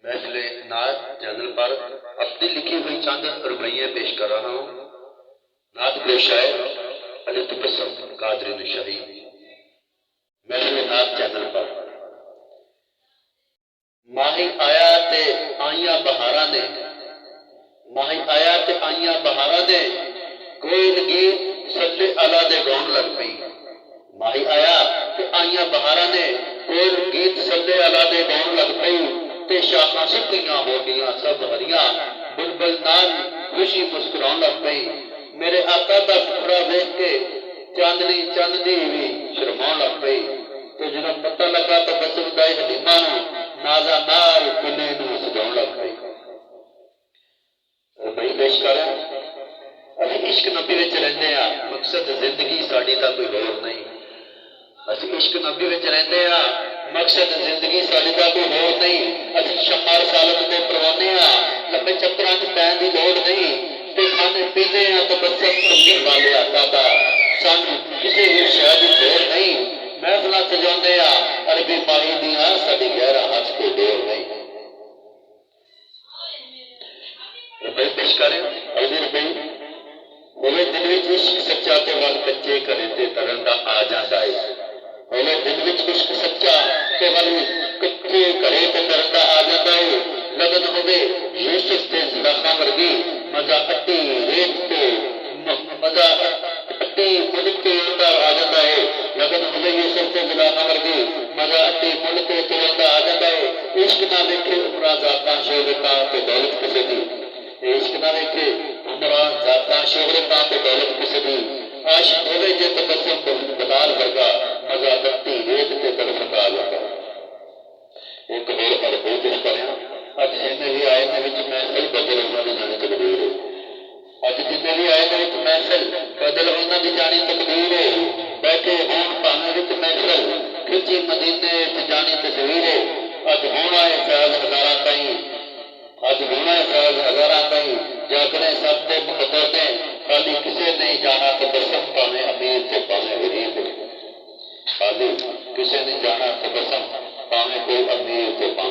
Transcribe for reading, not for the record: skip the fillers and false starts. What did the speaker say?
महफिले नात चैनल पर अपनी लिखी हुई चंद रुबाइयाँ पेश कर रहा हूँ। नात के शायर अली तबस्सुम कादरी नशाही। महफिले नात चैनल पर माही आया ते आइया बहारा ने, माही आया ते आइया बहारा ने, कोयल गीत सल्ले अला दे गाउन लग पई। माही आया ते आइया बहारा ने, कोयल गीत सल्ले अला दे गाउन लग पई। ते शाखां सुक्कियां हो गईयां सब हरियां, बुलबुल नाल खुशी मुस्कुराउण लग पई। मेरे आका दा मुखड़ा वेख के चांदनी चांदनी भी शर्माउण लग पई। ते जदों पता लगा तो बसम दा हलीमा नूं नाज़ा नाल किले नूं सजाउण लग पई। रुबाई पेश कर असीं इश्क नबी विच रहिंदे आ, मकसद जिंदगी साडी दा कोई होर नहीं। असीं इश्क नबी विच रहिंदे आ, मकसद जिंदगी साडी दा कोई होर नहीं। असीं शम्मा रसालत दे परवाने आ, लंबे चक्करां च पैण दी लोड़ नहीं। ते खाने पींदे आ तबस्सुम कमली वाले आका दा, सानूं किसे भी शै दी लोड़ नहीं। महफिलां सजाउंदे आ अरबी माही दियां, साडी गहरा हज कोई डोर नहीं। रुबाई पेश कर अगली रुबाई होवे दिल विच इश्क सच्चा ते वल कच्चे घरे ते तरन दा आ जांदा है। होवे दिल विच इश्क सच्चा ते वल कच्चे घरे ते तरन दा आ जांदा है। लगन होवे यूसुफ ते ज़ुलेखा वर्गी, मजा अट्टी रेत ते मजा अट्टी मुल्क ते उड़दा आ जांदा है। लगन होवे यूसुफ ते ज़ुलेखा वर्गी, मजा अट्टी मुल्क ते उड़दा आ जांदा है। इश्क ना वेखे उमरां ज़ातां शोहरतां ते दौलत किसे दी, इश्क ना वेखे उमरां ज़ातां शोहरतां ते दौलत किसे दी। आशिक होवे जे तबस्सुम बलाल वर्गा, मजा अट्टी रेत ते तड़फदा आ जांदा। एक होर रुबाई पेश करिया अज जिन्ने भी आए ने विच महफिल बदल उन्हां दी जानी तकदीर है। अज जिन्ने भी आए ने विच महफिल बदल उन्हां दी जानी तकदीर है। बैठे होण भावें विच महफिल, खिची मदीने च जानी तस्वीर है। अज होना है फैज़ हज़ारां ताईं, अज होना है फैज़ हज़ारां ताईं, जागने सब दे मुकद्दर ने, खाली किसे नहीं जाना तबस्सुम भावें अमीर ते भावें गरीब। खाली किसे नहीं जाना तबस्सुम भावें कोई अमीर ते भावें